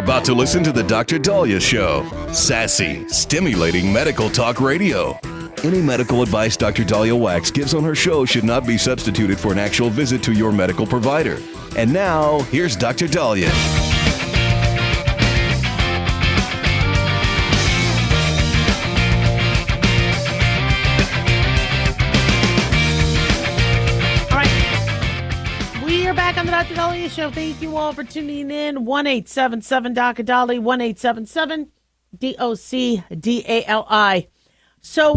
about to listen to the Dr. Daliah Show. Sassy, stimulating medical talk radio. Any medical advice Dr. Daliah Wax gives on her show should not be substituted for an actual visit to your medical provider. And now, here's Dr. Daliah. Back on the Dr. Daliah Show. Thank you all for tuning in. 1-877 Dr. Dali, 1-877-DOC-DALI. So,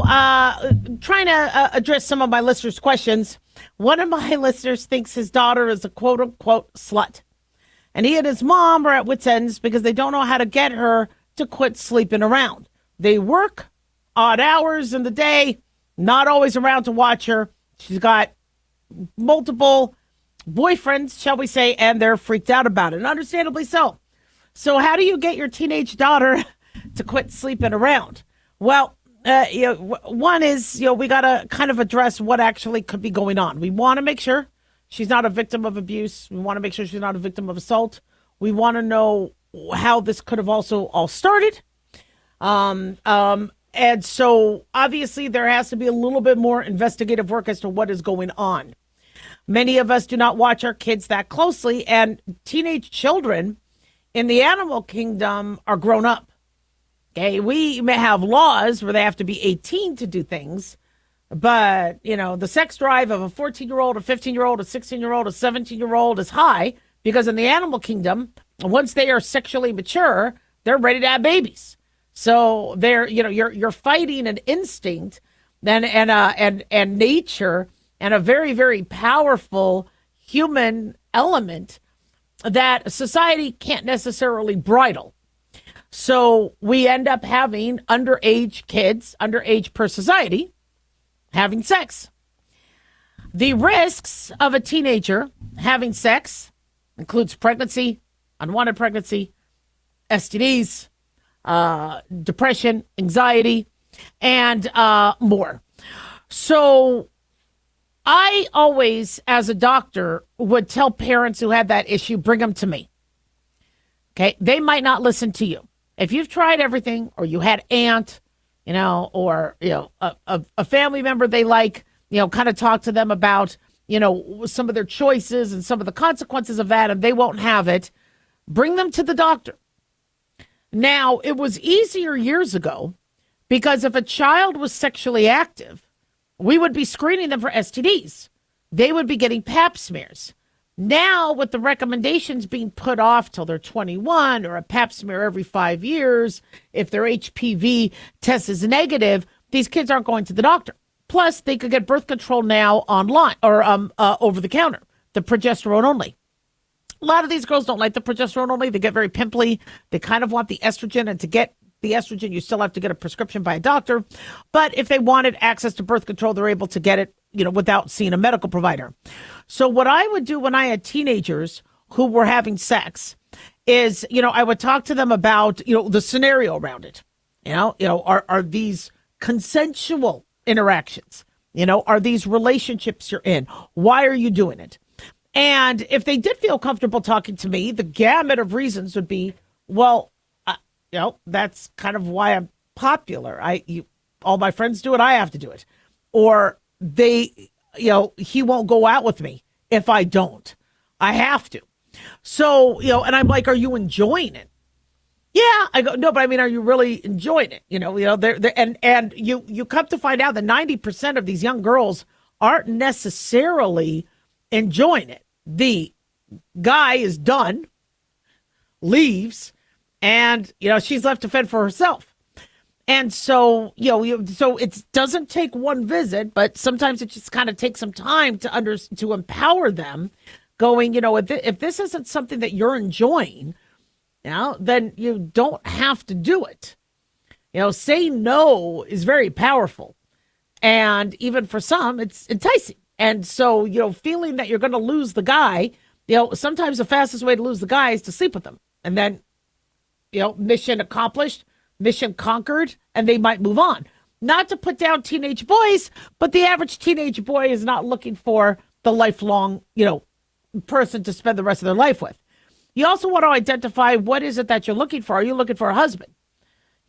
trying to address some of my listeners' questions. One of my listeners thinks his daughter is a quote-unquote slut. And he and his mom are at wit's ends because they don't know how to get her to quit sleeping around. They work odd hours in the day, not always around to watch her. She's got multiple boyfriends, shall we say, and they're freaked out about it, and understandably so. So how do you get your teenage daughter to quit sleeping around? Well, one is, we got to kind of address what actually could be going on. We want to make sure she's not a victim of abuse. We want to make sure she's not a victim of assault. We want to know how this could have also all started. And so obviously there has to be a little bit more investigative work as to what is going on. Many of us do not watch our kids that closely, and teenage children in the animal kingdom are grown up. Okay, we may have laws where they have to be 18 to do things, but, the sex drive of a 14-year-old, a 15-year-old, a 16-year-old, a 17-year-old is high because in the animal kingdom, once they are sexually mature, they're ready to have babies. So they're, you're fighting an instinct and nature and a very, very powerful human element that society can't necessarily bridle. So we end up having underage kids, underage per society, having sex. The risks of a teenager having sex includes pregnancy, unwanted pregnancy, STDs, depression, anxiety, and more. So I always, as a doctor, would tell parents who had that issue, bring them to me. Okay, they might not listen to you. If you've tried everything, or you had aunt, or a family member they like, kind of talk to them about, some of their choices and some of the consequences of that, and they won't have it. Bring them to the doctor. Now, it was easier years ago because if a child was sexually active, we would be screening them for STDs. They would be getting pap smears. Now, with the recommendations being put off till they're 21 or a pap smear every 5 years, if their HPV test is negative, these kids aren't going to the doctor. Plus, they could get birth control now online or over the counter, the progesterone only. A lot of these girls don't like the progesterone only. They get very pimply. They kind of want the estrogen, and to get the estrogen, you still have to get a prescription by a doctor. But if they wanted access to birth control, they're able to get it, without seeing a medical provider. So what I would do when I had teenagers who were having sex is, I would talk to them about, the scenario around it. Are these consensual interactions? Are these relationships you're in? Why are you doing it? And if they did feel comfortable talking to me, the gamut of reasons would be, well, that's kind of why I'm popular. All my friends do it. I have to do it. Or he won't go out with me if I don't. I have to. So, and I'm like, are you enjoying it? Yeah. I go, no, but I mean, are you really enjoying it? And you come to find out that 90% of these young girls aren't necessarily enjoying it. The guy is done, leaves, and, she's left to fend for herself. And so, so it doesn't take one visit, but sometimes it just kind of takes some time to empower them going, if this isn't something that you're enjoying, then you don't have to do it. Saying no is very powerful. And even for some, it's enticing. And so, feeling that you're going to lose the guy, sometimes the fastest way to lose the guy is to sleep with them. And then, mission accomplished, mission conquered, and they might move on. Not to put down teenage boys, but the average teenage boy is not looking for the lifelong, person to spend the rest of their life with. You also want to identify what is it that you're looking for. Are you looking for a husband?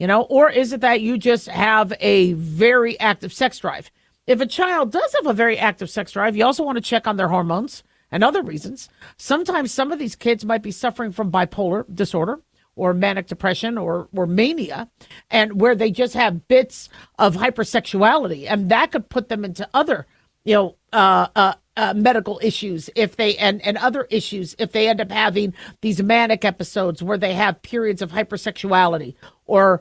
Or is it that you just have a very active sex drive? If a child does have a very active sex drive, you also want to check on their hormones and other reasons. Sometimes some of these kids might be suffering from bipolar disorder or manic depression or mania, and where they just have bits of hypersexuality, and that could put them into other, medical issues if they and other issues if they end up having these manic episodes where they have periods of hypersexuality or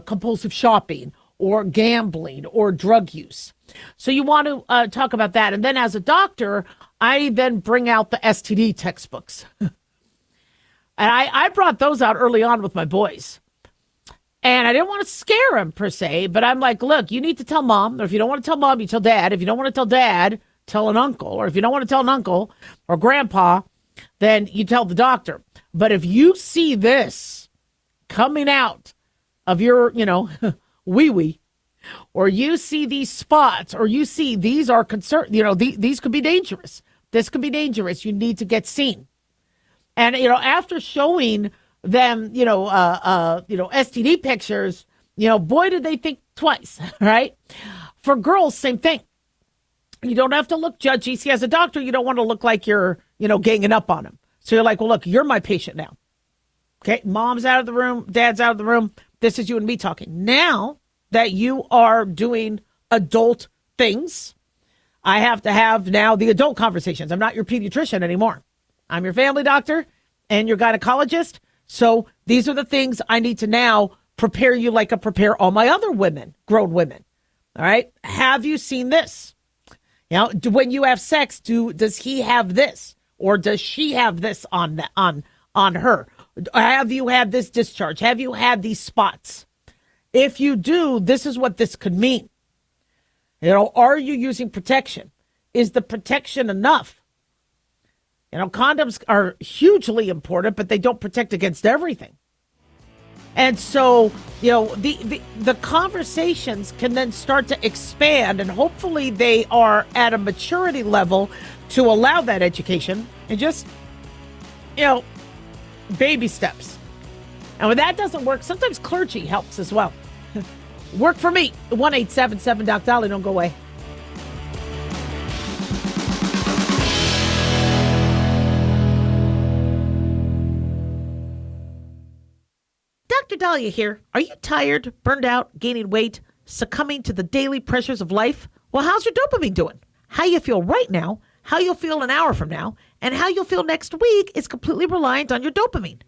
compulsive shopping or gambling or drug use. So you want to talk about that. And then as a doctor, I then bring out the STD textbooks. And I brought those out early on with my boys. And I didn't want to scare him per se, but I'm like, look, you need to tell mom. Or if you don't want to tell mom, you tell dad. If you don't want to tell dad, tell an uncle. Or if you don't want to tell an uncle or grandpa, then you tell the doctor. But if you see this coming out of your, wee-wee, or you see these spots, or you see these are concerned, these could be dangerous. This could be dangerous. You need to get seen. And, after showing them, STD pictures, boy, did they think twice, right? For girls, same thing. You don't have to look judgy. See, as a doctor, you don't want to look like you're, ganging up on them. So you're like, well, look, you're my patient now. Okay, mom's out of the room, dad's out of the room. This is you and me talking. Now that you are doing adult things, I have to have now the adult conversations. I'm not your pediatrician anymore. I'm your family doctor and your gynecologist. So these are the things I need to now prepare you like I prepare all my other women, grown women. All right. Have you seen this? When you have sex, does he have this or does she have this on her? Have you had this discharge? Have you had these spots? If you do, this is what this could mean. Are you using protection? Is the protection enough? Condoms are hugely important, but they don't protect against everything. And so, the conversations can then start to expand, and hopefully they are at a maturity level to allow that education and just, baby steps. And when that doesn't work, sometimes clergy helps as well. Work for me. 1-877-Doc-Daliah. Don't go away. Dr. Daliah here. Are you tired, burned out, gaining weight, succumbing to the daily pressures of life? Well, how's your dopamine doing? How you feel right now, how you'll feel an hour from now, and how you'll feel next week is completely reliant on your dopamine.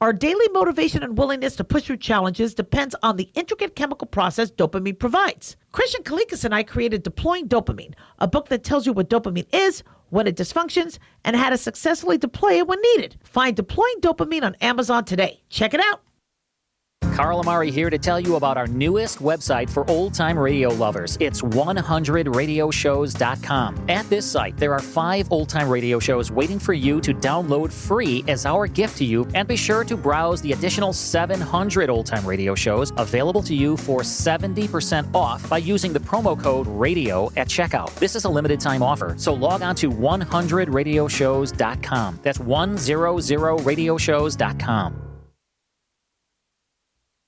Our daily motivation and willingness to push through challenges depends on the intricate chemical process dopamine provides. Christian Kalikas and I created Deploying Dopamine, a book that tells you what dopamine is, when it dysfunctions, and how to successfully deploy it when needed. Find Deploying Dopamine on Amazon today. Check it out. Carl Amari here to tell you about our newest website for old-time radio lovers. It's 100radioshows.com. At this site, there are 5 old-time radio shows waiting for you to download free as our gift to you, and be sure to browse the additional 700 old-time radio shows available to you for 70% off by using the promo code RADIO at checkout. This is a limited-time offer, so log on to 100radioshows.com. That's 100radioshows.com.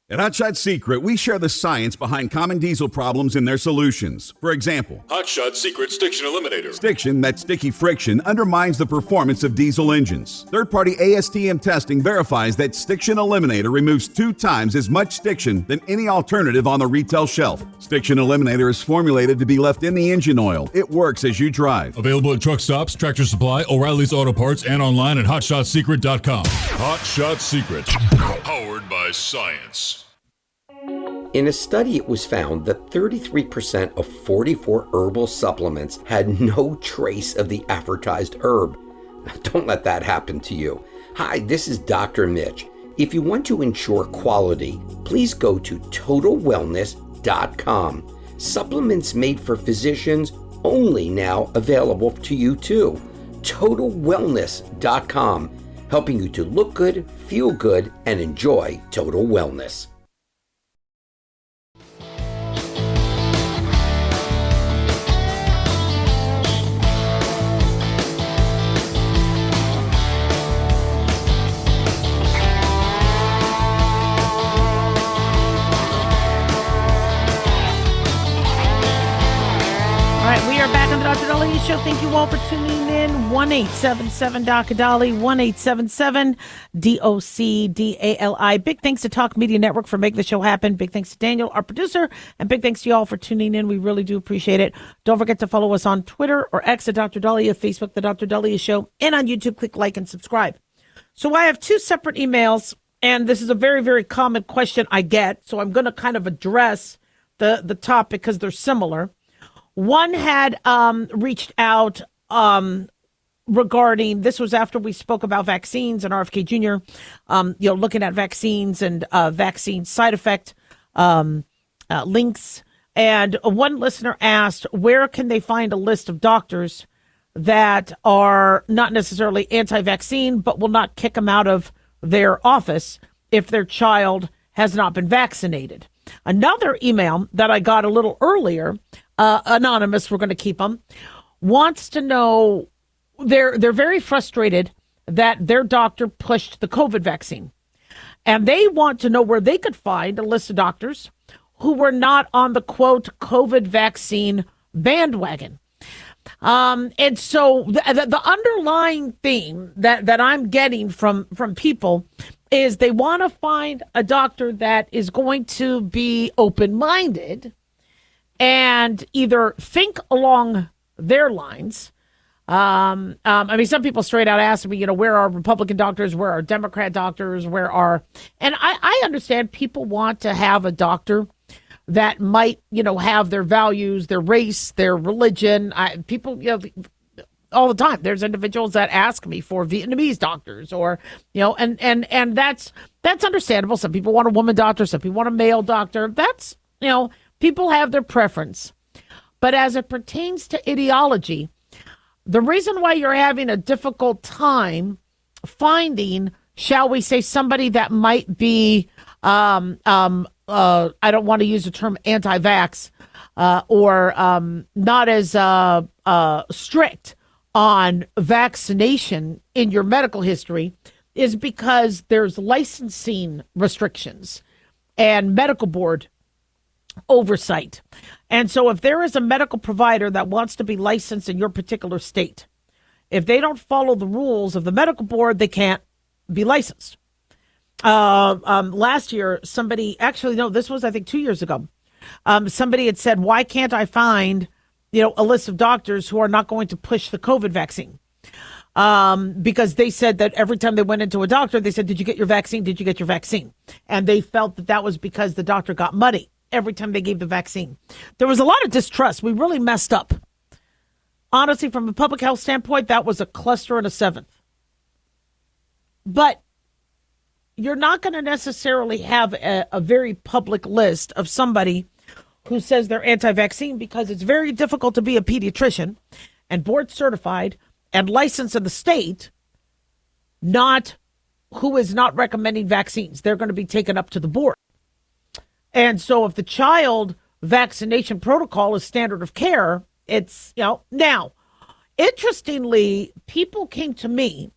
At Hotshot Secret, we share the science behind common diesel problems and their solutions. For example, Hotshot Secret Stiction Eliminator. Stiction, that sticky friction, undermines the performance of diesel engines. Third-party ASTM testing verifies that Stiction Eliminator removes 2 times as much stiction than any alternative on the retail shelf. Stiction Eliminator is formulated to be left in the engine oil. It works as you drive. Available at truck stops, Tractor Supply, O'Reilly's Auto Parts, and online at HotShotSecret.com. Hotshot Secret. Powered by science. In a study, it was found that 33% of 44 herbal supplements had no trace of the advertised herb. Don't let that happen to you. Hi, this is Dr. Mitch. If you want to ensure quality, please go to TotalWellness.com. Supplements made for physicians only now available to you too. TotalWellness.com, helping you to look good, feel good, and enjoy total wellness. Daliah Show. Thank you all for tuning in. 1-877-Dr. 1-877-DOCDALI. Big thanks to Talk Media Network for making the show happen. Big thanks to Daniel, our producer, and big thanks to you all for tuning in. We really do appreciate it. Don't forget to follow us on Twitter or X at Dr. Daliah, Facebook, The Dr. Daliah Show, and on YouTube. Click like and subscribe. So I have two separate emails, and this is a very, very common question I get. So I'm going to kind of address the topic because they're similar. One had reached out regarding, this was after we spoke about vaccines and RFK Jr., looking at vaccines and vaccine side effect links. And one listener asked, where can they find a list of doctors that are not necessarily anti-vaccine, but will not kick them out of their office if their child has not been vaccinated? Another email that I got a little earlier, anonymous, we're going to keep them, wants to know, they're very frustrated that their doctor pushed the COVID vaccine. And they want to know where they could find a list of doctors who were not on the, quote, COVID vaccine bandwagon. And so the underlying theme that I'm getting from people is they want to find a doctor that is going to be open-minded and either think along their lines. Some people straight out ask me, where are Republican doctors? Where are Democrat doctors? And I understand people want to have a doctor that might, have their values, their race, their religion. People, all the time, there's individuals that ask me for Vietnamese doctors or, and that's understandable. Some people want a woman doctor. Some people want a male doctor. That's, people have their preference. But as it pertains to ideology, the reason why you're having a difficult time finding, shall we say, somebody that might be, I don't want to use the term anti-vax, or not as strict on vaccination in your medical history, is because there's licensing restrictions and medical board oversight. And so if there is a medical provider that wants to be licensed in your particular state, if they don't follow the rules of the medical board, they can't be licensed. Last year, this was, I think, 2 years ago. Somebody had said, why can't I find, a list of doctors who are not going to push the COVID vaccine? Because they said that every time they went into a doctor, they said, did you get your vaccine? Did you get your vaccine? And they felt that was because the doctor got money every time they gave the vaccine. There was a lot of distrust. We really messed up. Honestly, from a public health standpoint, that was a cluster and a seventh. But you're not going to necessarily have a very public list of somebody who says they're anti-vaccine, because it's very difficult to be a pediatrician and board certified and licensed in the state, who is not recommending vaccines. They're going to be taken up to the board. And so if the child vaccination protocol is standard of care, it's, now, interestingly, people came to me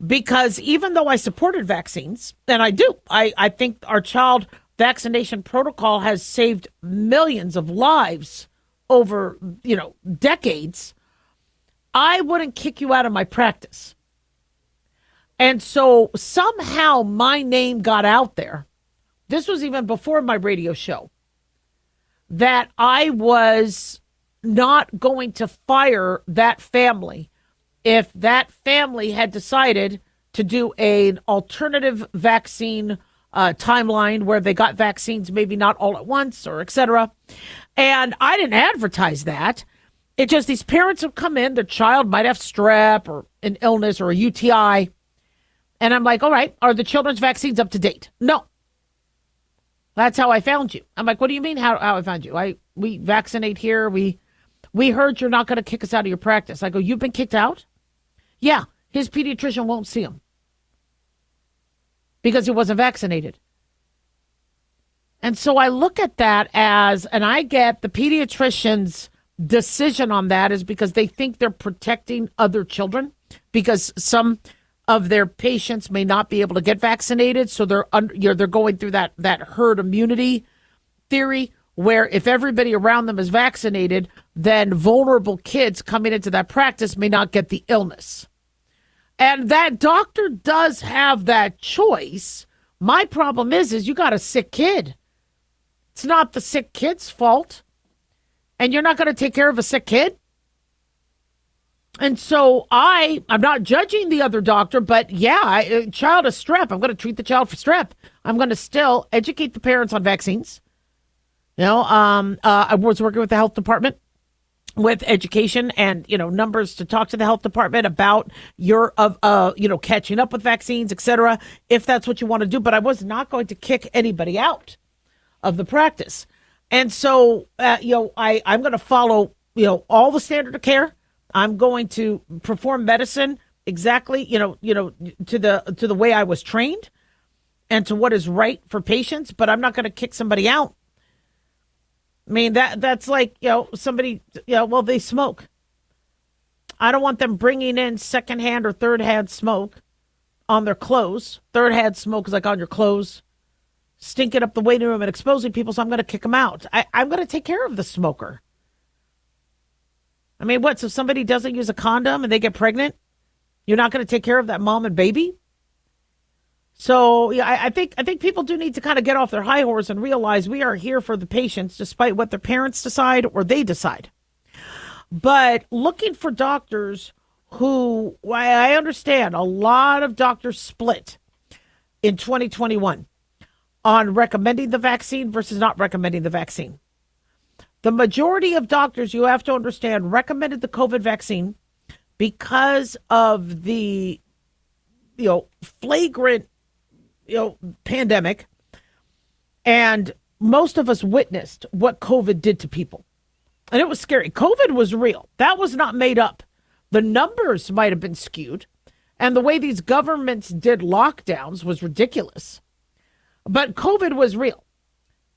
because even though I supported vaccines, and I do, I think our child vaccination protocol has saved millions of lives over, decades, I wouldn't kick you out of my practice. And so somehow my name got out there. This was even before my radio show, that I was not going to fire that family if that family had decided to do an alternative vaccine timeline where they got vaccines maybe not all at once or et cetera. And I didn't advertise that. It just, these parents have come in, their child might have strep or an illness or a UTI. And I'm like, all right, are the children's vaccines up to date? No. That's how I found you. I'm like, what do you mean how I found you? We vaccinate here. We heard you're not going to kick us out of your practice. I go, you've been kicked out? Yeah, his pediatrician won't see him because he wasn't vaccinated. And so I look at that as, and I get the pediatrician's decision on that is because they think they're protecting other children because some of their patients may not be able to get vaccinated. So they're going through that herd immunity theory where if everybody around them is vaccinated, then vulnerable kids coming into that practice may not get the illness. And that doctor does have that choice. My problem is you got a sick kid. It's not the sick kid's fault. And you're not going to take care of a sick kid? And so I'm not judging the other doctor, but yeah, child is strep. I'm going to treat the child for strep. I'm going to still educate the parents on vaccines. I was working with the health department with education and, numbers to talk to the health department about catching up with vaccines, et cetera, if that's what you want to do. But I was not going to kick anybody out of the practice. And so, I'm going to follow, all the standard of care. I'm going to perform medicine exactly, to the way I was trained and to what is right for patients, but I'm not going to kick somebody out. I mean, that's like, somebody, they smoke. I don't want them bringing in secondhand or third-hand smoke on their clothes. Third-hand smoke is like on your clothes, stinking up the waiting room and exposing people, so I'm going to kick them out. I'm going to take care of the smoker. I mean, what? So somebody doesn't use a condom and they get pregnant? You're not going to take care of that mom and baby? So, yeah, I think people do need to kind of get off their high horse and realize we are here for the patients, despite what their parents decide or they decide. But looking for doctors who, I understand, a lot of doctors split in 2021 on recommending the vaccine versus not recommending the vaccine. The majority of doctors, you have to understand, recommended the COVID vaccine because of the, flagrant, pandemic. And most of us witnessed what COVID did to people. And it was scary. COVID was real. That was not made up. The numbers might have been skewed. And the way these governments did lockdowns was ridiculous. But COVID was real.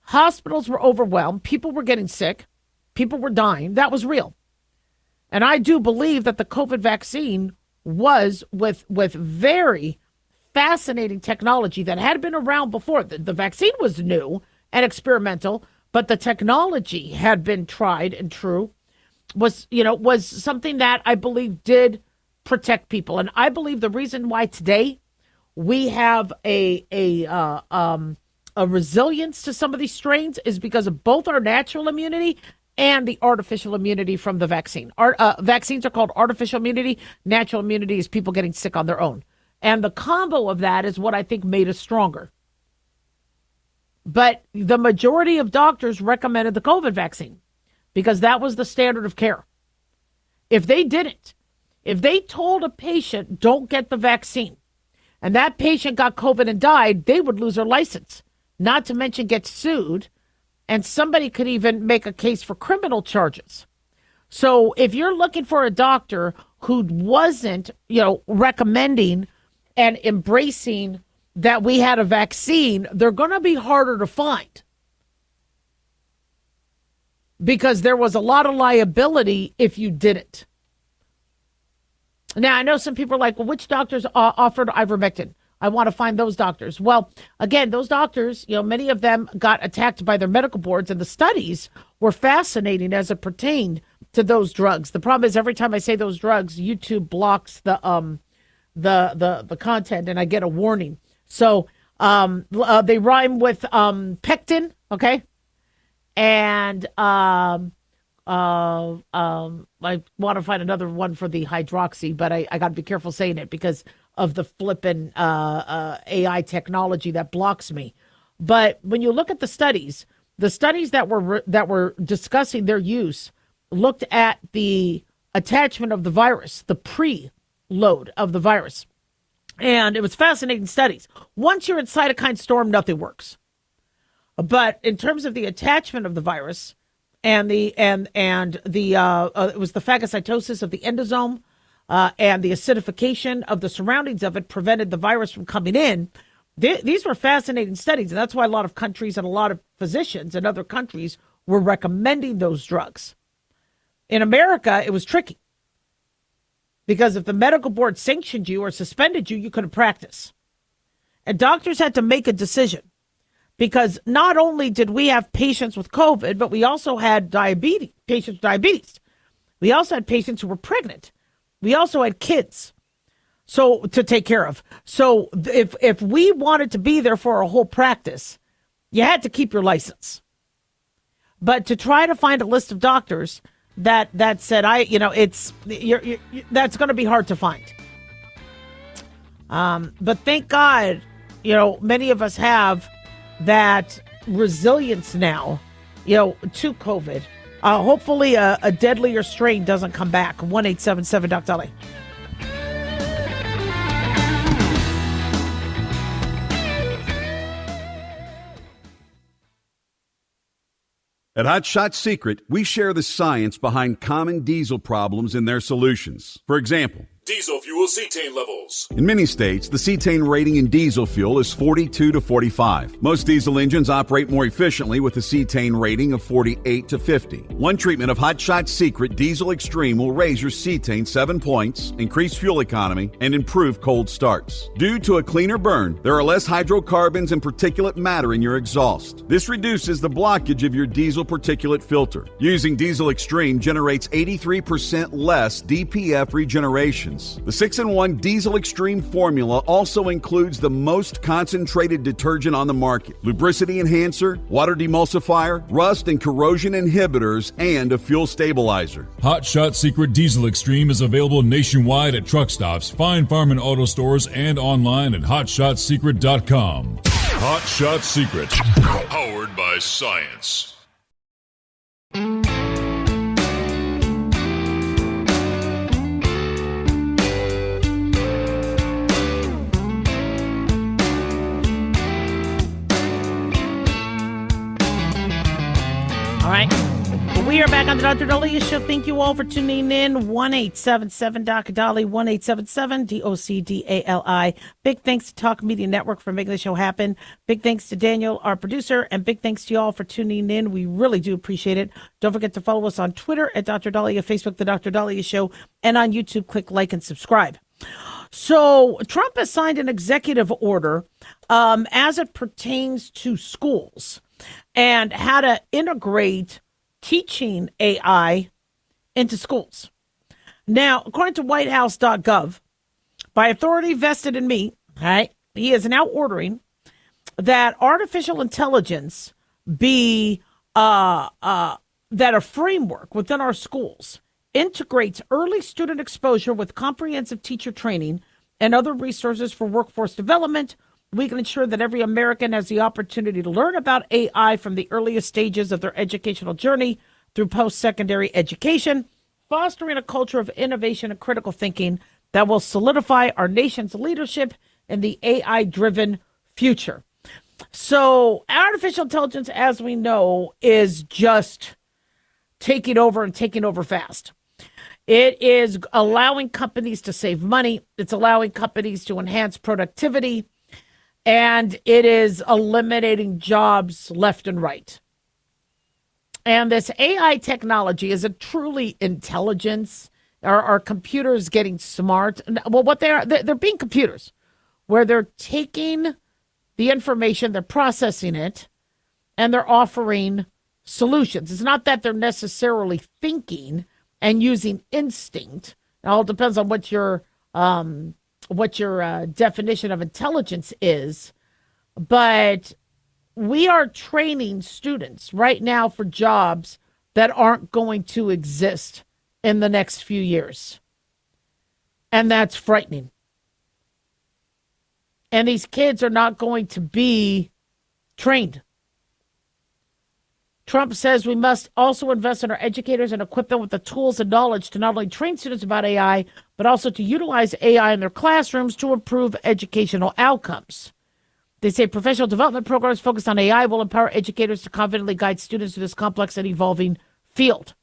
Hospitals were overwhelmed. People were getting sick. People were dying. That was real. And I do believe that the COVID vaccine was with very fascinating technology that had been around before. The vaccine was new and experimental, but the technology had been tried and true, was something that I believe did protect people. And I believe the reason why today we have a resilience to some of these strains is because of both our natural immunity and the artificial immunity from the vaccine. Vaccines are called artificial immunity. Natural immunity is people getting sick on their own. And the combo of that is what I think made us stronger. But the majority of doctors recommended the COVID vaccine because that was the standard of care. If they didn't, if they told a patient, don't get the vaccine, and that patient got COVID and died, they would lose their license, not to mention get sued, and somebody could even make a case for criminal charges. So if you're looking for a doctor who wasn't, recommending and embracing that we had a vaccine, they're going to be harder to find because there was a lot of liability if you didn't. Now, I know some people are like, well, which doctors offered ivermectin? I want to find those doctors. Well, again, those doctors, many of them got attacked by their medical boards, and the studies were fascinating as it pertained to those drugs. The problem is every time I say those drugs, YouTube blocks the content, and I get a warning. So they rhyme with pectin, okay? And I want to find another one for the hydroxy, but I got to be careful saying it because of the flippin' AI technology that blocks me. But when you look at the studies that were discussing their use looked at the attachment of the virus, the preload of the virus. And it was fascinating studies. Once you're in cytokine storm, nothing works. But in terms of the attachment of the virus and it was the phagocytosis of the endosome and the acidification of the surroundings of it prevented the virus from coming in. These were fascinating studies, and that's why a lot of countries and a lot of physicians in other countries were recommending those drugs. In America, it was tricky because if the medical board sanctioned you or suspended you, you couldn't practice. And doctors had to make a decision. because not only did we have patients with COVID, but we also had patients with diabetes. We also had patients who were pregnant. We also had kids to take care of. So if we wanted to be there for a whole practice, you had to keep your license. But to try to find a list of doctors that said, that's going to be hard to find. But thank God, many of us have that resilience now, to COVID. Hopefully a deadlier strain doesn't come back. 1-877 Dr. Daliah. At Hot Shot Secret, we share the science behind common diesel problems and their solutions. For example, Diesel fuel cetane levels. in many states, the cetane rating in diesel fuel is 42 to 45. Most diesel engines operate more efficiently with a cetane rating of 48 to 50. One treatment of Hot Shot Secret Diesel Extreme will raise your cetane 7 points, increase fuel economy, and improve cold starts. Due to a cleaner burn, there are less hydrocarbons and particulate matter in your exhaust. This reduces the blockage of your diesel particulate filter. Using Diesel Extreme generates 83% less DPF regeneration. The 6-in-1 Diesel Extreme formula also includes the most concentrated detergent on the market, lubricity enhancer, water demulsifier, rust and corrosion inhibitors, and a fuel stabilizer. Hot Shot Secret Diesel Extreme is available nationwide at truck stops, fine farm and auto stores, and online at hotshotsecret.com. Hot Shot Secret, powered by science. All right. We are back on the Dr. Daliah Show. Thank you all for tuning in. 1-877 Dr. Dali, 1-877 DOCDALI. Big thanks to Talk Media Network for making the show happen. Big thanks to Daniel, our producer, and big thanks to you all for tuning in. We really do appreciate it. Don't forget to follow us on Twitter at Dr. Daliah, Facebook, The Dr. Daliah Show, and on YouTube, click like and subscribe. So Trump has signed an executive order as it pertains to schools and how to integrate teaching AI into schools. Now, according to whitehouse.gov, by authority vested in me, all right, he is now ordering that artificial intelligence be that a framework within our schools integrates early student exposure with comprehensive teacher training and other resources for workforce development. We can ensure that every American has the opportunity to learn about AI from the earliest stages of their educational journey through post-secondary education, fostering a culture of innovation and critical thinking that will solidify our nation's leadership in the AI-driven future. So artificial intelligence, as we know, is just taking over and taking over fast. It is allowing companies to save money. It's allowing companies to enhance productivity. And it is eliminating jobs left and right. And this AI technology is a truly intelligence. Are computers getting smart? Well, what they're being computers, where they're taking the information, they're processing it, and they're offering solutions. It's not that they're necessarily thinking and using instinct. It all depends on what your definition of intelligence is, but we are training students right now for jobs that aren't going to exist in the next few years. And that's frightening. And these kids are not going to be trained. Trump says we must also invest in our educators and equip them with the tools and knowledge to not only train students about AI, but also to utilize AI in their classrooms to improve educational outcomes. They say professional development programs focused on AI will empower educators to confidently guide students through this complex and evolving field.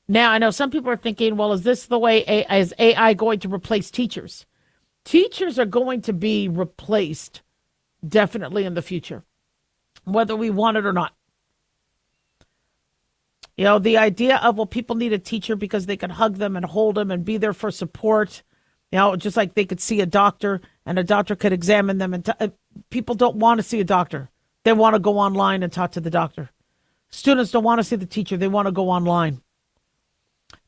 Now, I know some people are thinking, well, is this the way is AI going to replace teachers? Teachers are going to be replaced definitely in the future, whether we want it or not. You know, the idea of, well, people need a teacher because they can hug them and hold them and be there for support, you know, just like they could see a doctor and a doctor could examine them. And people don't want to see a doctor. They want to go online and talk to the doctor. Students don't want to see the teacher. They want to go online.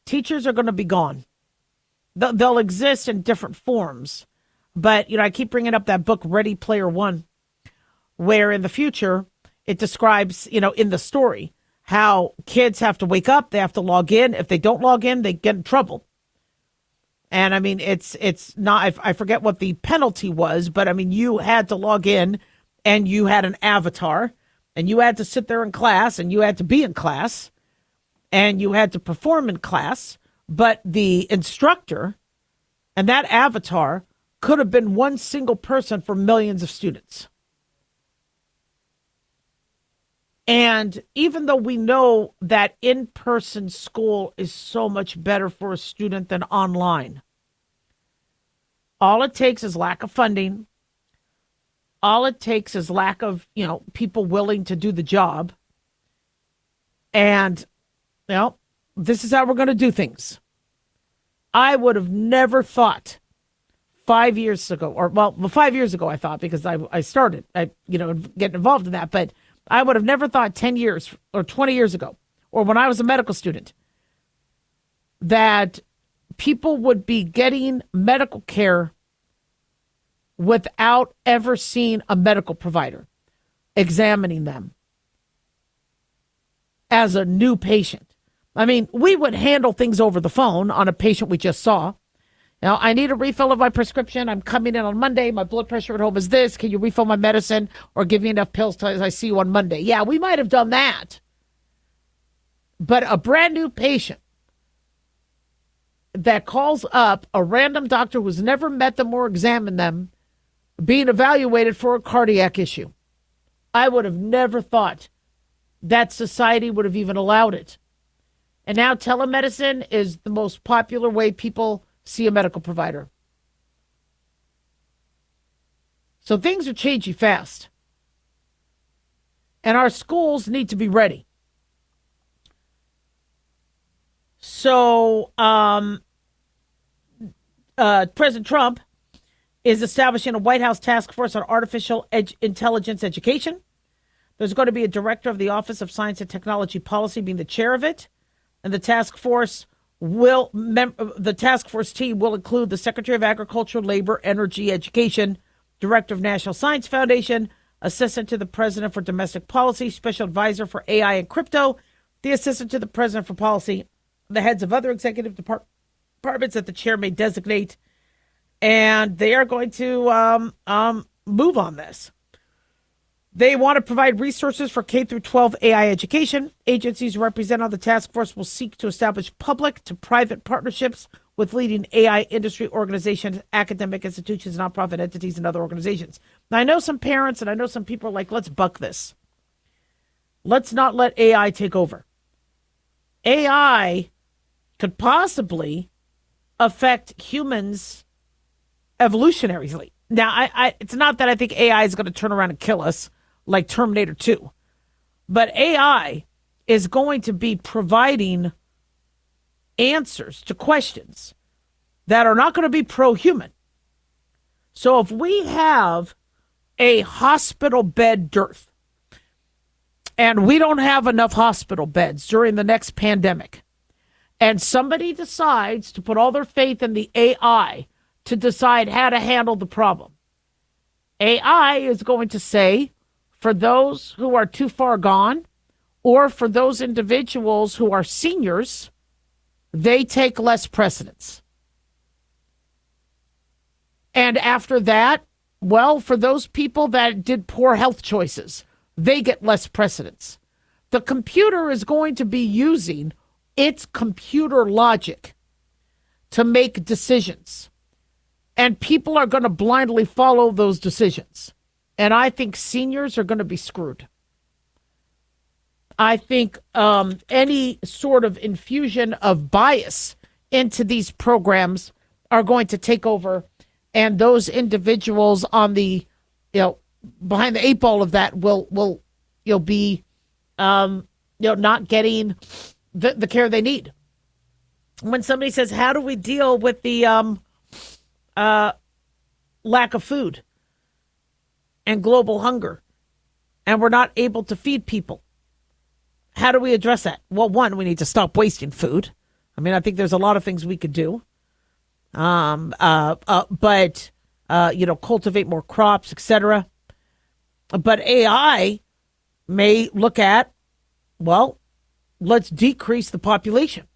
Teachers are going to be gone. They'll exist in different forms. But, I keep bringing up that book, Ready Player One, where in the future it describes, in the story, how kids have to wake up. They have to log in. If they don't log in, they get in trouble. And I mean, it's not, I forget what the penalty was, but I mean, you had to log in and you had an avatar and you had to sit there in class and you had to be in class and you had to perform in class. But the instructor and that avatar could have been one single person for millions of students. And even though we know that in-person school is so much better for a student than online, all it takes is lack of funding. All it takes is lack of, people willing to do the job. And, this is how we're going to do things. I would have never thought 5 years ago, 5 years ago I thought, because I started, getting involved in that, but I would have never thought 10 years or 20 years ago, or when I was a medical student, that people would be getting medical care without ever seeing a medical provider examining them as a new patient. I mean, we would handle things over the phone on a patient we just saw. Now, I need a refill of my prescription. I'm coming in on Monday. My blood pressure at home is this. Can you refill my medicine or give me enough pills till I see you on Monday? Yeah, we might have done that. But a brand new patient that calls up a random doctor who's never met them or examined them being evaluated for a cardiac issue, I would have never thought that society would have even allowed it. And now telemedicine is the most popular way people see a medical provider. So things are changing fast. And our schools need to be ready. So President Trump is establishing a White House task force on artificial intelligence education. There's going to be a director of the Office of Science and Technology Policy being the chair of it. And the task force team will include the Secretary of Agriculture, Labor, Energy, Education, Director of National Science Foundation, Assistant to the President for Domestic Policy, Special Advisor for AI and Crypto, the Assistant to the President for Policy, the heads of other executive departments that the chair may designate. And they are going to move on this. They want to provide resources for K through 12 AI education. Agencies represented on the task force will seek to establish public to private partnerships with leading AI industry organizations, academic institutions, nonprofit entities, and other organizations. Now, I know some parents and I know some people are like, let's buck this. Let's not let AI take over. AI could possibly affect humans evolutionarily. Now, it's not that I think AI is going to turn around and kill us like Terminator 2. But AI is going to be providing answers to questions that are not going to be pro-human. So if we have a hospital bed dearth and we don't have enough hospital beds during the next pandemic, and somebody decides to put all their faith in the AI to decide how to handle the problem, AI is going to say, for those who are too far gone, or for those individuals who are seniors, they take less precedence. And after that, well, for those people that did poor health choices, they get less precedence. The computer is going to be using its computer logic to make decisions. And people are going to blindly follow those decisions. And I think seniors are going to be screwed. I think any sort of infusion of bias into these programs are going to take over. And those individuals on the, behind the eight ball of that will be, not getting the care they need. When somebody says, how do we deal with the lack of food and global hunger? and we're not able to feed people. How do we address that? Well, one, we need to stop wasting food. I mean, I think there's a lot of things we could do. Cultivate more crops, etc. But AI may look at, well, let's decrease the population.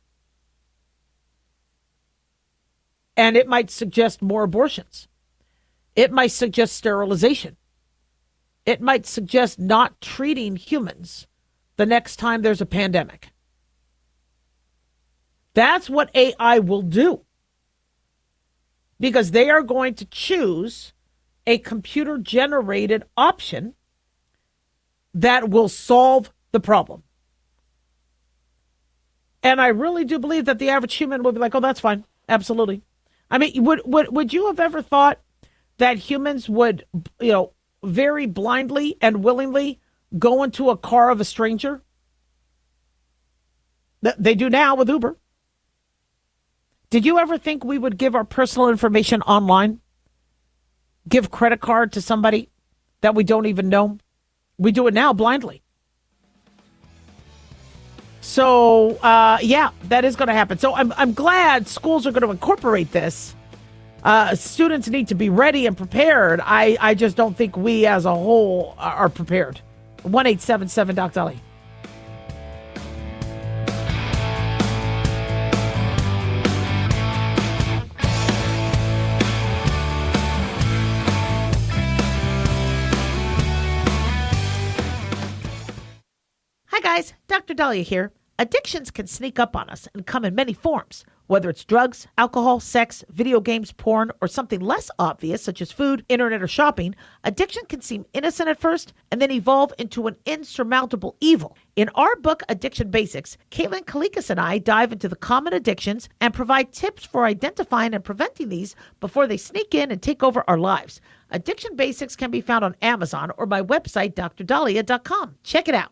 And it might suggest more abortions. It might suggest sterilization. It might suggest not treating humans the next time there's a pandemic. That's what AI will do. Because they are going to choose a computer-generated option that will solve the problem. And I really do believe that the average human will be like, oh, that's fine. Absolutely. I mean, would you have ever thought that humans would, very blindly and willingly go into a car of a stranger? They do now with Uber. Did you ever think we would give our personal information online? Give credit card to somebody that we don't even know? We do it now blindly. So, that is going to happen. So I'm glad schools are going to incorporate this. Students need to be ready and prepared. I just don't think we as a whole are prepared. 1-877-DOC-DALIAH. Hi guys, Dr. Daliah here. Addictions can sneak up on us and come in many forms, whether it's drugs, alcohol, sex, video games, porn, or something less obvious such as food, internet, or shopping. Addiction can seem innocent at first and then evolve into an insurmountable evil. In our book, Addiction Basics, Caitlin Kalikas and I dive into the common addictions and provide tips for identifying and preventing these before they sneak in and take over our lives. Addiction Basics can be found on Amazon or my website, drdaliah.com. Check it out.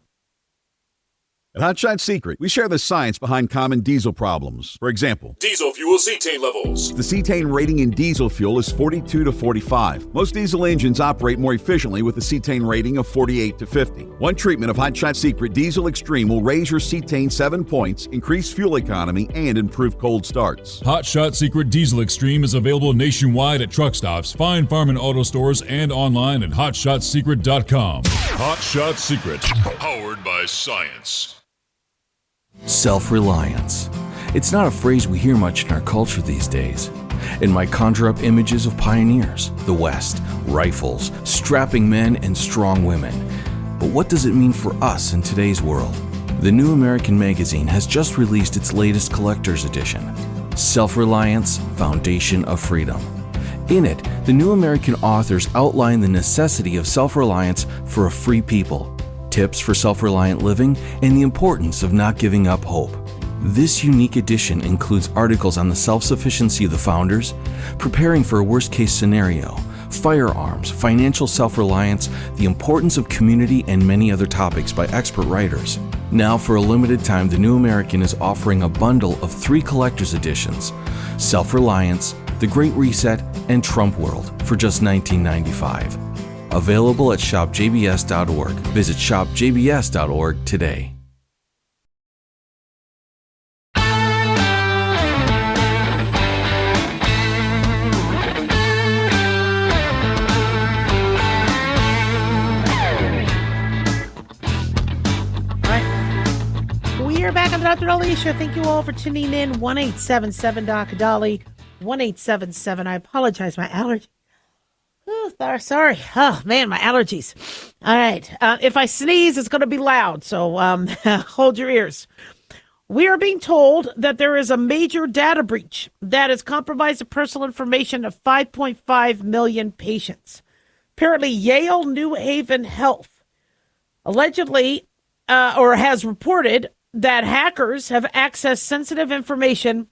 At Hotshot Secret, we share the science behind common diesel problems. For example, Diesel fuel cetane levels. the cetane rating in diesel fuel is 42 to 45. Most diesel engines operate more efficiently with a cetane rating of 48 to 50. One treatment of Hotshot Secret Diesel Extreme will raise your cetane 7 points, increase fuel economy, and improve cold starts. Hot Shot Secret Diesel Extreme is available nationwide at truck stops, fine farm and auto stores, and online at hotshotsecret.com. Hot Shot Secret, powered by science. Self-reliance. It's not a phrase we hear much in our culture these days. It might conjure up images of pioneers, the West, rifles, strapping men, and strong women. But what does it mean for us in today's world? The New American Magazine has just released its latest collector's edition, Self-Reliance, Foundation of Freedom. In it, the New American authors outline the necessity of self-reliance for a free people, tips for self-reliant living, and the importance of not giving up hope. This unique edition includes articles on the self-sufficiency of the founders, preparing for a worst-case scenario, firearms, financial self-reliance, the importance of community, and many other topics by expert writers. Now, for a limited time, the New American is offering a bundle of 3 collector's editions, Self-Reliance, The Great Reset, and Trump World, for just $19.95. Available at shopjbs.org. Visit shopjbs.org today. We are back on the Dr. Daliah Show. Thank you all for tuning in. 1-877-DOC-DALIAH. 1-877. I apologize. My allergy. Oh, sorry. Oh, man, my allergies. All right. If I sneeze, it's going to be loud. So hold your ears. We are being told that there is a major data breach that has compromised the personal information of 5.5 million patients. Apparently, Yale New Haven Health allegedly or has reported that hackers have accessed sensitive information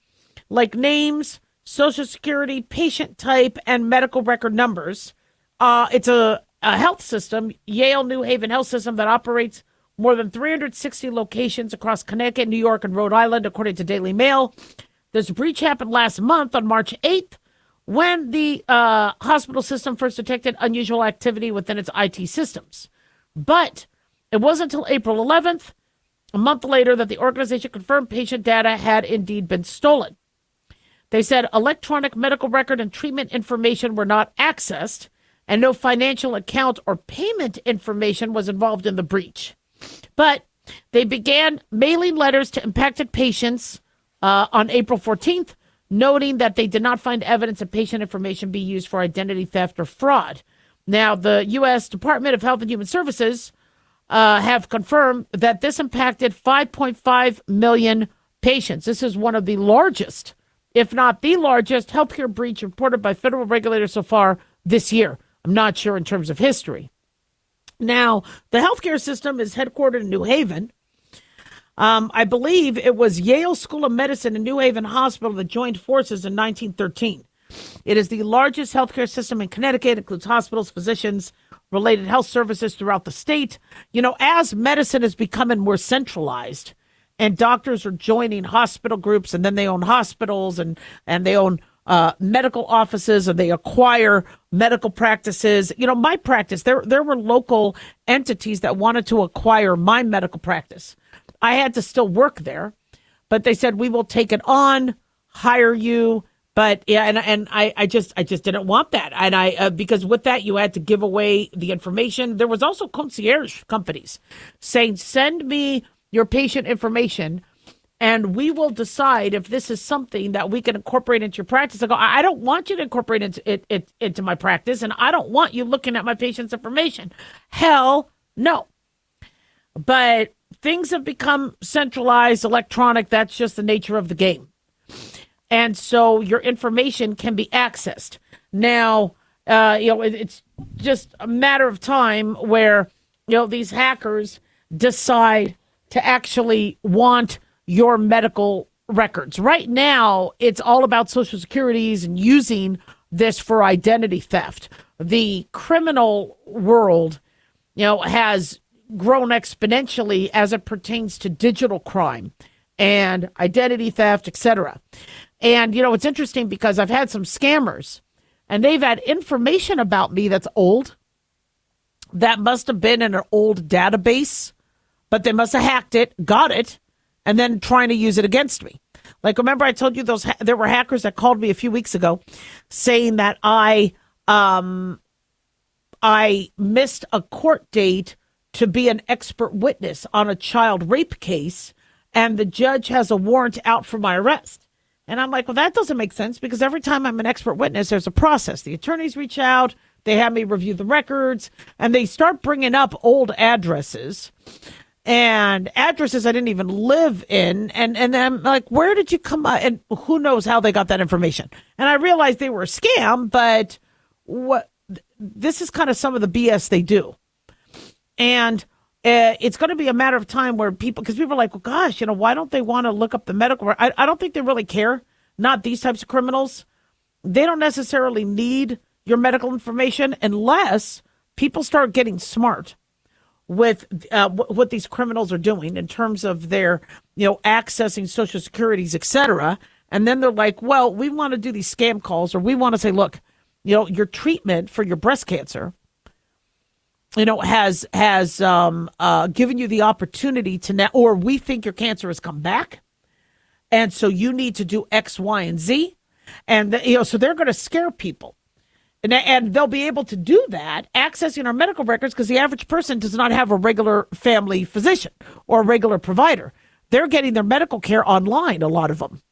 like names, Social Security, patient type, and medical record numbers. It's a health system, Yale New Haven Health System, that operates more than 360 locations across Connecticut, New York, and Rhode Island, according to Daily Mail. This breach happened last month on March 8th when the hospital system first detected unusual activity within its IT systems. But it wasn't until April 11th, a month later, that the organization confirmed patient data had indeed been stolen. They said electronic medical record and treatment information were not accessed, and no financial account or payment information was involved in the breach. But they began mailing letters to impacted patients on April 14th, noting that they did not find evidence of patient information be used for identity theft or fraud. Now, the U.S. Department of Health and Human Services have confirmed that this impacted 5.5 million patients. This is one of the largest, if not the largest, healthcare breach reported by federal regulators so far this year. I'm not sure in terms of history. Now, the healthcare system is headquartered in New Haven. I believe it was Yale School of Medicine and New Haven Hospital that joined forces in 1913. It is the largest healthcare system in Connecticut, includes hospitals, physicians, related health services throughout the state. You know, as medicine is becoming more centralized and doctors are joining hospital groups, and then they own hospitals and they own medical offices, and they acquire medical practices. You know, my practice, there were local entities that wanted to acquire my medical practice. I had to still work there, but they said, we will take it on, hire you. But yeah, and I just didn't want that. And I because with that, you had to give away the information. There was also concierge companies saying, send me your patient information and we will decide if this is something that we can incorporate into your practice. I go, I don't want you to incorporate into my practice, and I don't want you looking at my patient's information. Hell no. But things have become centralized, electronic. That's just the nature of the game. And so your information can be accessed. Now, it's just a matter of time where, these hackers decide to actually want your medical records. Right now, it's all about Social Securities and using this for identity theft. The criminal world, has grown exponentially as it pertains to digital crime and identity theft, etc. And, it's interesting because I've had some scammers and they've had information about me that's old, that must have been in an old database, but they must have hacked it, got it, and then trying to use it against me. Like, remember I told you there were hackers that called me a few weeks ago saying that I missed a court date to be an expert witness on a child rape case, and the judge has a warrant out for my arrest. And I'm like, well, that doesn't make sense, because every time I'm an expert witness, there's a process. The attorneys reach out, they have me review the records, and they start bringing up old addresses and addresses I didn't even live in. And I'm like, where did you come up? And who knows how they got that information? And I realized they were a scam, but this is kind of some of the BS they do. And it's going to be a matter of time where because people are like, well, gosh, why don't they want to look up the medical? I don't think they really care. Not these types of criminals. They don't necessarily need your medical information unless people start getting smart with what these criminals are doing in terms of their, accessing Social Securities, et cetera. And then they're like, well, we want to do these scam calls, or we want to say, look, your treatment for your breast cancer, has given you the opportunity to now, or we think your cancer has come back, and so you need to do X, Y, and Z, and so they're going to scare people, and they'll be able to do that accessing our medical records, because the average person does not have a regular family physician or a regular provider. They're getting their medical care online, a lot of them.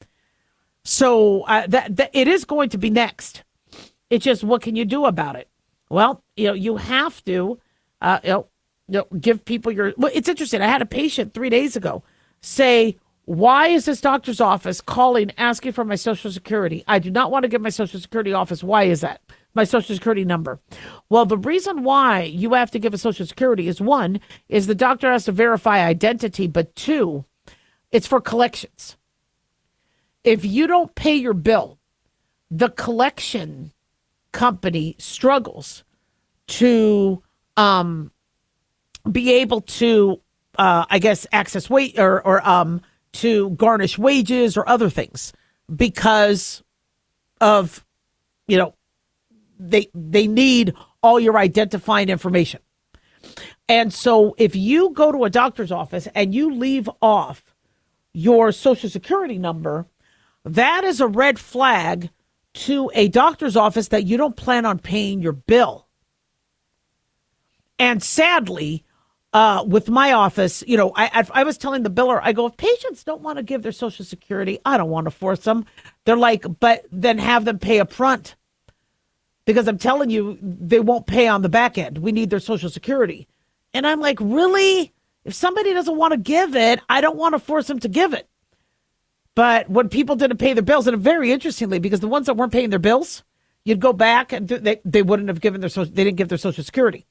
So that it is going to be next. It's just, what can you do about it? Well, you have to. Give people your. Well, it's interesting. I had a patient 3 days ago say, why is this doctor's office calling asking for my Social Security? I do not want to give my Social Security office. Why is that? My Social Security number. Well, the reason why you have to give a Social Security is, one, is the doctor has to verify identity, but two, it's for collections. If you don't pay your bill, the collection company struggles to be able to, access weight or to garnish wages or other things, because of, they need all your identifying information. And so if you go to a doctor's office and you leave off your Social Security number, that is a red flag to a doctor's office that you don't plan on paying your bill. And sadly, with my office, I was telling the biller, I go, if patients don't want to give their Social Security, I don't want to force them. They're like, but then have them pay up front. Because I'm telling you, they won't pay on the back end. We need their Social Security. And I'm like, really? If somebody doesn't want to give it, I don't want to force them to give it. But when people didn't pay their bills, and very interestingly, because the ones that weren't paying their bills, you'd go back and they wouldn't have given they didn't give their Social Security.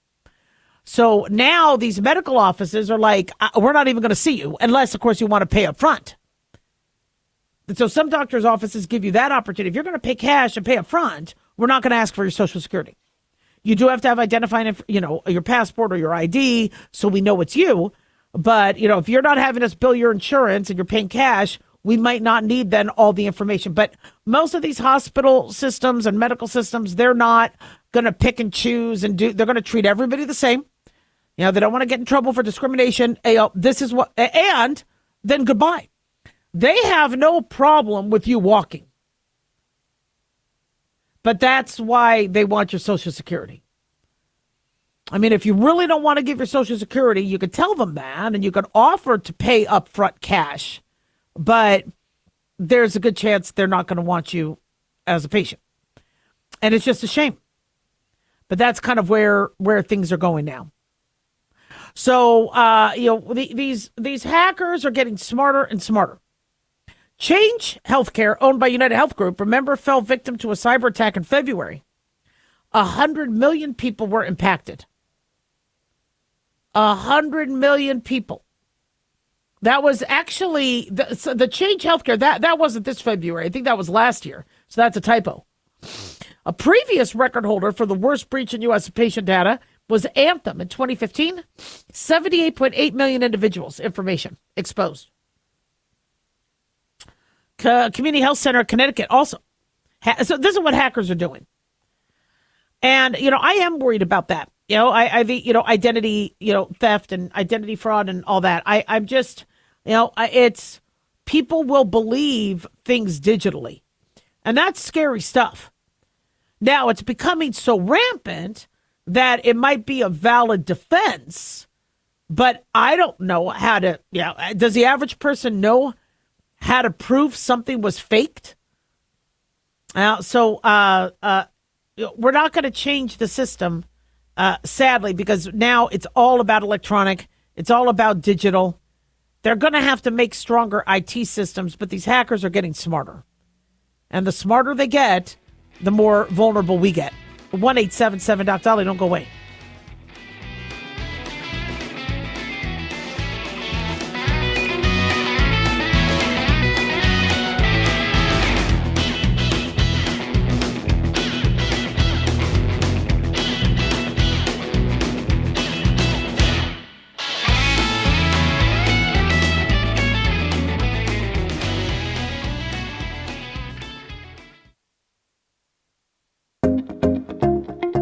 So now these medical offices are like, we're not even going to see you unless, of course, you want to pay up front. And so some doctors' offices give you that opportunity. If you're going to pay cash and pay up front, we're not going to ask for your Social Security. You do have to have identifying, your passport or your ID so we know it's you. But, if you're not having us bill your insurance and you're paying cash, we might not need then all the information. But most of these hospital systems and medical systems, they're not going to pick and choose they're going to treat everybody the same. They don't want to get in trouble for discrimination. This is what, and then goodbye. They have no problem with you walking. But that's why they want your Social Security. I mean, if you really don't want to give your Social Security, you could tell them that, and you could offer to pay upfront cash. But there's a good chance they're not going to want you as a patient. And it's just a shame. But that's kind of where things are going now. So, these hackers are getting smarter and smarter. Change Healthcare, owned by United Health Group, remember, fell victim to a cyber attack in February. 100 million people were impacted. 100 million people. That was actually the Change Healthcare. That wasn't this February. I think that was last year. So that's a typo. A previous record holder for the worst breach in U.S. patient data was Anthem in 2015. 78.8 million individuals' information exposed. Community Health Center of Connecticut also. So this is what hackers are doing. And, I am worried about that. I think, identity, theft and identity fraud and all that. I'm just, it's people will believe things digitally. And that's scary stuff. Now, it's becoming so rampant that it might be a valid defense, but I don't know how to, does the average person know how to prove something was faked? So we're not going to change the system, sadly, because now it's all about electronic. It's all about digital. They're going to have to make stronger IT systems, but these hackers are getting smarter. And the smarter they get, the more vulnerable we get. 1-877-DOC-DALIAH. Don't go away.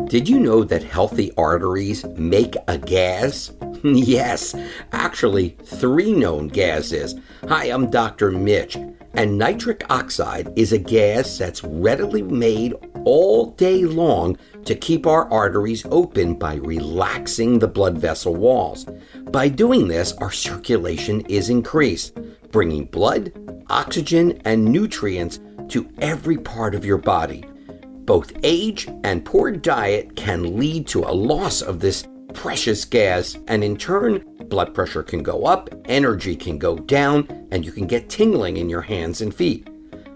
Did you know that healthy arteries make a gas? Yes, actually 3 known gases. Hi, I'm Dr. Mitch, and nitric oxide is a gas that's readily made all day long to keep our arteries open by relaxing the blood vessel walls. By doing this, our circulation is increased, bringing blood, oxygen, and nutrients to every part of your body. Both age and poor diet can lead to a loss of this precious gas, and in turn, blood pressure can go up, energy can go down, and you can get tingling in your hands and feet.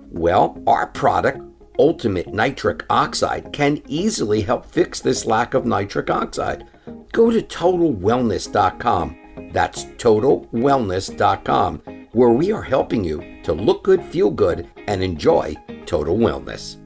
Well, our product, Ultimate Nitric Oxide, can easily help fix this lack of nitric oxide. Go to TotalWellness.com. That's TotalWellness.com, where we are helping you to look good, feel good, and enjoy total wellness.